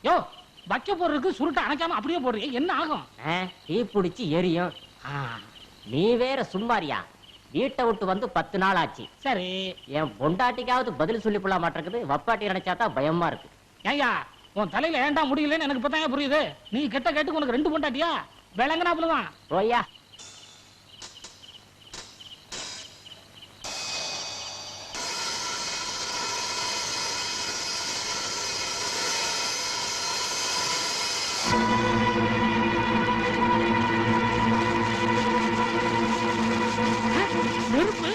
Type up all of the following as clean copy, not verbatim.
யோ வைக்க போறதுக்கு சுருட்டை அணைக்காம அப்படியே போடுறீங்க, என்ன ஆகும்? தீ பிடிச்சி எரியும். நீ வேற சும்மாரியா? வீட்டை விட்டு வந்து 10 நாள் ஆச்சு. சரி, என் பொண்டாட்டிக்காவது பதில் சொல்லி போட மாட்டேங்குது. வப்பாட்டி நினைச்சாதான் பயமா இருக்கு. ஏய்யா உன் தலையில ஏன்டா முடியலன்னு எனக்கு இப்பதான் புரியுது. நீ கெட்ட கேட்டுக்கு உனக்கு 2 பொண்டாட்டியா? விளங்கினாப்புலதான். ஓய்யா. நெருப்பு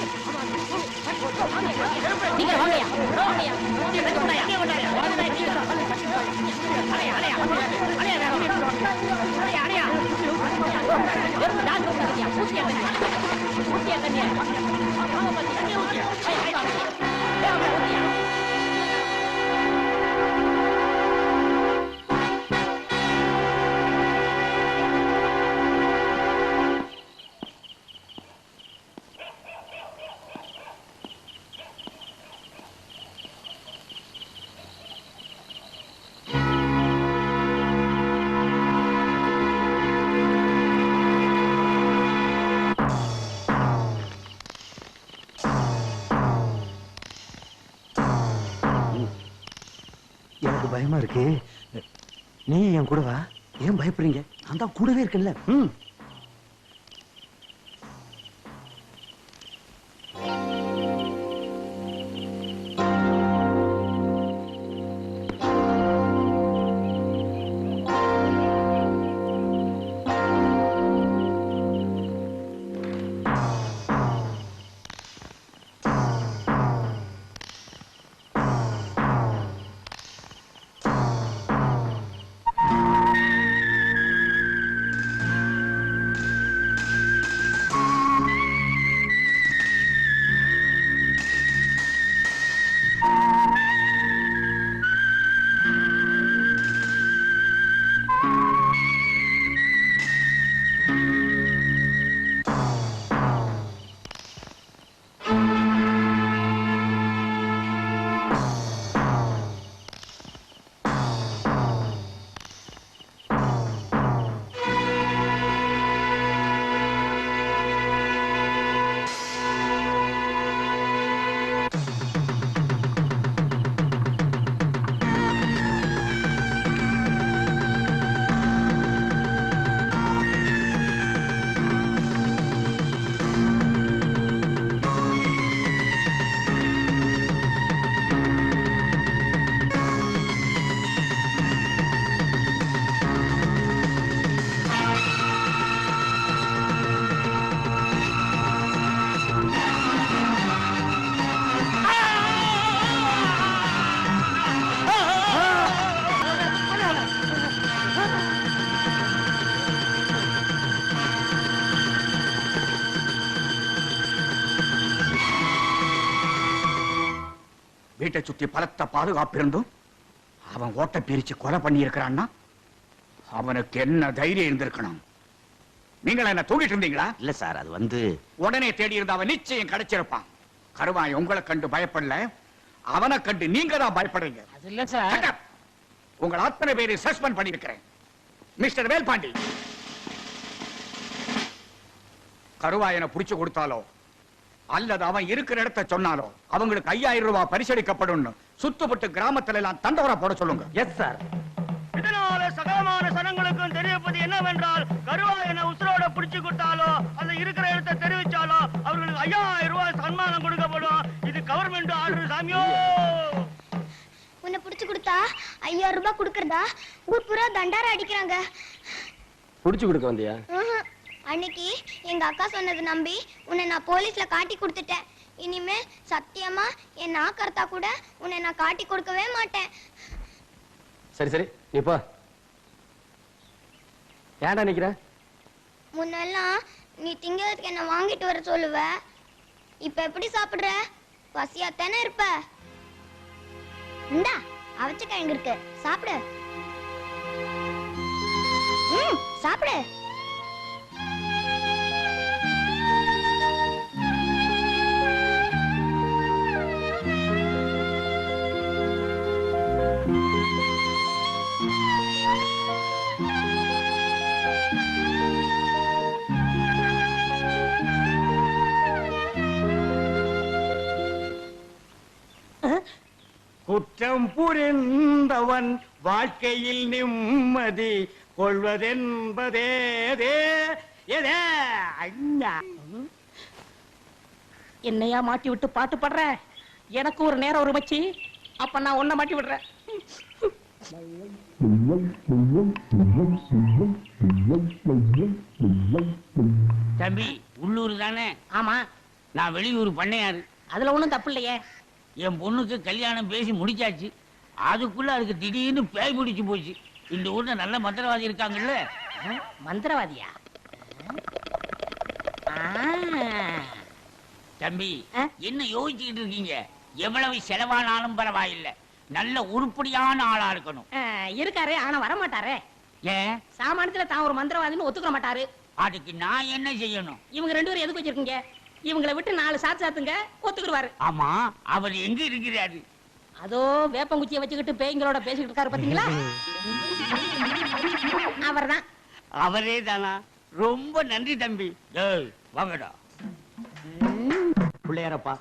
நீங்க வாங்கயா, வாங்கயா. எனக்கு பயமா இருக்கு. நீ என் கூட வா. ஏன் பயப்படுறீங்க? நான் தான் கூடவே இருக்கேன்ல. வீட்டை சுத்தி பலத்த பாதுகாப்பு இருந்தும் அவன் ஓட்ட பிரிச்சு கொலை பண்ணி இருக்கிறான்னா அவனுக்கு என்ன தைரியம் இருந்திருக்கணும்? நீங்களா என்ன தூங்கிட்டு இருந்தீங்களா? இல்ல சார், அது வந்து உடனே தேடி இருந்த அவன் நிச்சயம் கிடைச்சிருப்பான். கருவாய் உங்களை கண்டு பயப்படல, அவனை கண்டு நீங்க தான் பயப்படுறீங்க. அது இல்ல சார். உங்களை அத்தனை பேரை சஸ்பெண்ட் பண்ணி இருக்கிறேன். மிஸ்டர் வேல்பாண்டி, கருவாயனை புடிச்சு கொடுத்தாலோ அல்லது அவன் இருக்கிற இடத்தை சொன்னாலோ அவங்களுக்கு 5000 ரூபாய் பரிசளிக்கப்படும். சுத்தப்பட்டு கிராமத்துல எல்லாம் தண்டவரா போட சொல்லுங்க. Yes sir. இதனால சகலமான சனங்களுக்கும் தெரியப்பது என்னவென்றால், கருவாயனை உசுரோட பிடிச்சு கொடுத்தாலோ அல்ல இருக்கிற இடத்தை தெரிவிச்சாலோ அவர்களுக்கு 5000 ரூபாய் சன்மானம் கொடுக்கப்படும். இது கவர்மெண்ட் ஆர்டர் சாமியோ. உன்னை பிடிச்சு கொடுத்தா 5000 ரூபாய் கொடுக்கறதா ஊர் பூரா தண்டார அடிக்கிறாங்க. புடிச்சு கொடுக்க வந்தியா? அன்னைக்கு எங்க அக்கா சொன்னது நம்பி உன்னை நான் போலீஸ்ல காட்டி கொடுத்துட்டேன். இனிமே சத்தியமா என் நாக்கர்த்தா கூட உன்னை நான் காட்டி கொடுக்கவே மாட்டேன். சரி சரி, நீ போ. ஏன்டா நிக்கிற? முன்னெல்லாம் நீ திங்கிறதுக்கு என்ன வாங்கிட்டு வர சொல்லுவ. இப்ப எப்படி சாப்பிடுற? பசியா தானே இருப்ப. இந்தா அவச்ச கிழங்கு இருக்கு, சாப்பிடு. சாப்பிடு. குற்றம் புரிந்தவன் வாழ்க்கையில் நிம்மதி கொள்வதென்பதே என்னையா மாட்டி விட்டு பாட்டு பாடுற? எனக்கு ஒரு நேரம் ஒரு மச்சி, அப்ப நான் உன்னை மாட்டி விடுறேன். தம்பி உள்ளூர் தானே? ஆமா, நான் வெளியூர் பண்ணையாரு. அதுல ஒண்ணும் தப்பு இல்லையே. என் பொண்ணுக்கு கல்யாணம் பேசி முடிச்சாச்சு. அதுக்குள்ள அதுக்கு திடீர்னு பேய் பிடிச்சு போச்சு. இந்த ஊர்ல நல்ல மந்திரவாதி இருக்காங்கல்ல. மந்திரவாதியா? தம்பி என்ன யோசிச்சுக்கிட்டு இருக்கீங்க? எவ்வளவு செலவானாலும் பரவாயில்லை, நல்ல உருப்படியான ஆளா இருக்கணும். இருக்காரு, ஆனா வர மாட்டாரே. ஏன்? சாமானியத்துல தான் ஒரு மந்திரவாதின்னு ஒத்துக்க மாட்டாரு. அதுக்கு நான் என்ன செய்யணும்? இவங்க 2 பேரும் எதுக்கு வச்சிருக்கீங்க? இவங்களை விட்டு 4 சாத்து சாத்துங்க, ஒத்துக்குருவாரு. ஆமா, அவர் எங்க இருக்கிறாரு? அதோ வேப்பங்குச்சியை வச்சுக்கிட்டு பேய்களோட பேசிக்கிட்டு இருக்காரு, பாத்தீங்களா? அவர்தான். அவரே தானா? ரொம்ப நன்றி தம்பி. வாங்கடா. பிள்ளையாரப்பா,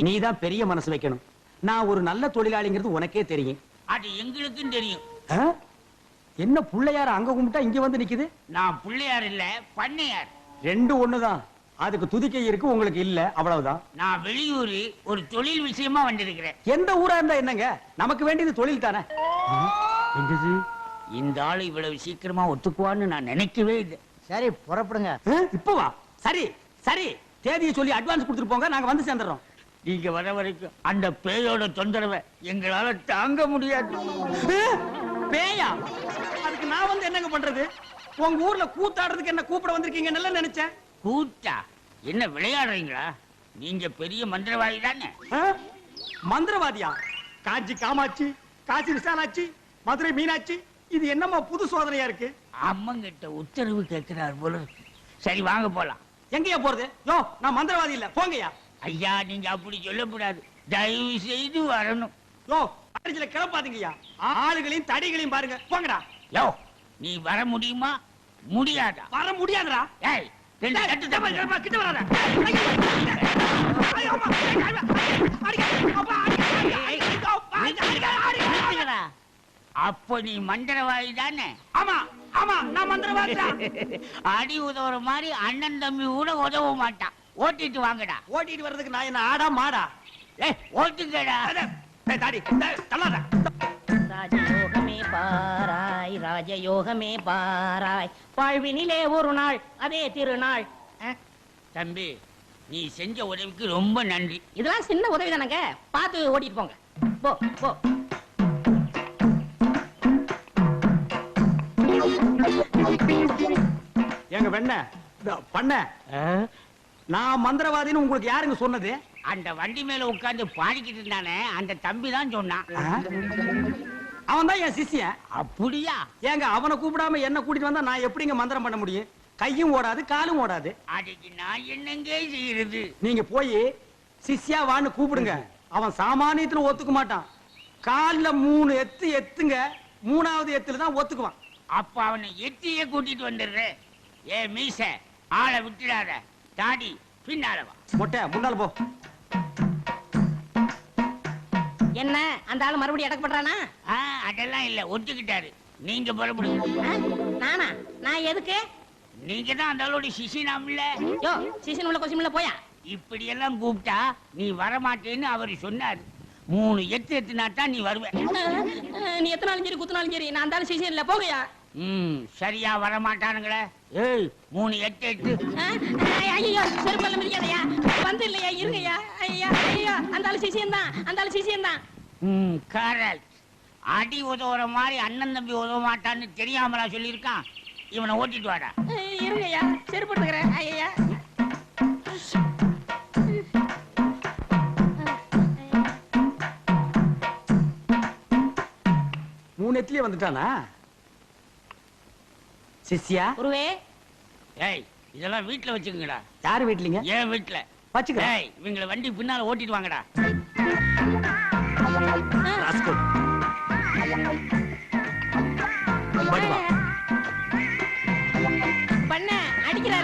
நீதான் பெரிய மனசு வைக்கணும். நான் ஒரு நல்ல தொழிலாளிங்கிறது உனக்கே தெரியும். அது எங்களுக்கும் தெரியும். என்ன பிள்ளையார அங்க கும்பிட்டா இங்க வந்து நிக்குது? நான் பிள்ளையார் இல்ல, பண்ணையார். 2 ஒண்ணுதான். அதுக்கு துதிக்கை இருக்கு, உங்களுக்கு இல்ல, அவ்வளவுதான். நான் வெளியூர் ஒரு தொழில் விஷயமா வந்திருக்கிறேன். எந்த ஊரா இருந்தா என்னங்க, நமக்கு வேண்டியது தொழில் தானே. இந்த ஆளு இவ்வளவு சீக்கிரமா ஒத்துக்குவான்னு நான் நினைக்கவே இல்லை. சரி, புறப்படுங்க. இப்பவா? சரி சரி, தேதியை சொல்லி அட்வான்ஸ் கொடுத்துட்டு போங்க, நாங்க வந்து சேர்ந்துறோம். நீங்க வர வரைக்கும் அந்த பேயோட தொந்தரவை எங்களால தாங்க முடியாது. பேயா? அதுக்கு நான் வந்து என்னங்க பண்றது? உங்க ஊர்ல கூத்தாடுறதுக்கு என்ன கூப்பிட வந்திருக்கீங்க நல்லா நினைச்சேன். கூத்தா? என்ன விளையாடுறீங்களா? நீங்க பெரிய மந்திரவாதி தானே? மந்திரவாதியா? காஞ்சி காமாட்சி, காசி விசாலாட்சி, மதுரை மீனாட்சி, இது என்னமா புது சோதனையா இருக்கு? அம்மங்கிட்ட உத்தரவு கேட்கிறார் போல. சரி வாங்க போலாம். எங்கயா போறது? யோ, நான் மந்திரவாதி இல்ல, போங்கயா. ஐயா, நீங்க அப்படி சொல்லக்கூடாது, தயவு செய்து வரணும். யோ, அடிச்சல கிளப்பாதீங்கய்யா. ஆளுகளையும் தடிகளையும் பாருங்க, போங்கடா. யோ, நீ வர முடியுமா முடியாதா? வர முடியாதுடா. ஏய், 2 தட்டு தப்பு. கிட்ட வராத. அப்ப நீ மந்திரவாதி தானே? ஆமா ஆமா, நான் மந்திரவாதி. அடி உதவுற மாதிரி அண்ணன் தம்பி கூட உதவ மாட்டான். ஓட்டிட்டு வாங்கடா. ஓட்டிட்டு வர்றதுக்கு நான் என்ன ஆடா மாடா? ஏய், ஓட்டுங்கடா. தாடி தள்ளாத. ராஜயோகமே பாராய், ராஜயோகமே பாராய், வாழ்வினிலே ஒரு நாள் அதே திருநாள். தம்பி, நீ செஞ்ச உதவிக்கு ரொம்ப நன்றி. இதெல்லாம் சின்ன உதவி தானங்க, பார்த்து ஓட்டிட்டு போங்க. போ போ. எங்க வெண்ண பண்ண, நான் மந்திரவாதின்னு உங்களுக்கு யாருங்க சொன்னது? அந்த வண்டி மேல உட்கார்ந்து பாடிக்கிட்டு இருந்தானே, அந்த தம்பி தான் சொன்னான். அவன் தான் என் சிஷ்யன். அப்படியா? ஏங்க, அவனை கூப்பிடாம என்ன கூட்டிட்டு வந்தா நான் எப்படிங்க மந்திரம் பண்ண முடியும்? கையும் ஓடாது, காலும் ஓடாது. அதுக்கு நான் என்னங்க செய்யறது? நீங்க போய் சிஷ்யா வான்னு கூப்பிடுங்க. அவன் சாமானியத்துல ஒத்துக்க மாட்டான். கால்ல 3 எத்து எத்துங்க, 3வது எத்துல தான் ஒத்துக்குவான். அப்ப அவனை எட்டியே கூட்டிட்டு வந்துடுறேன். ஏ மீச, ஆளை விட்டுடாத. தாடி பின்னால வா. மொட்டை முன்னால போ. என்ன, அந்த ஆளு மறுபடியும் அடக்கப்படுறானா? அதெல்லாம் இல்ல, ஒத்துக்கிட்டாரு. நீங்க புறப்படுங்க. நானா? நான் எதுக்கு? நீங்க தான் அந்த ஆளோட சிசினாம்ல. யோ, சீசன் உள்ள கொஸ்டின்ல போயா. இப்படி எல்லாம் கூப்பிட்டா நீ வரமாட்டேன்னு அவர் சொன்னாரு. 3 எத்து எத்துனா தான் நீ வருவ. நீ எத்தனாலும் சரி குத்துனாலும் சரி, நான் அந்த சீசன்ல போகையா. சரியா வரமாட்டானுங்களே. ஏய், 3 எட்டு எட்டு. ஐயோ, செருப்பல்ல மிதிக்காதயா. வந்து இல்லையா, இருங்கய்யா. ஐயா ஐயா, அந்த ஆளு சீசன் தான், அந்த ஆளு சீசன் தான். கரெக்ட். அடி உதவுற மாதிரி அண்ணன் தம்பி உதவ மாட்டான்னு தெரியாமலா சொல்லியிருக்கான். இவனை ஓட்டிட்டு வாடா. இருங்கய்யா, செருப்பு எடுத்துக்கிறேன். ஐயா, 3 எத்துலயே வந்துட்டானா சிஷ்யா? குருவே. ஏய், இதெல்லாம் வீட்டுல வச்சுக்கங்கடா. யாரு வீட்லீங்க? ஏன் வீட்டுல வச்சுக்கிறேன். இவங்களை வண்டி பின்னால ஓட்டிட்டு வாங்கடா.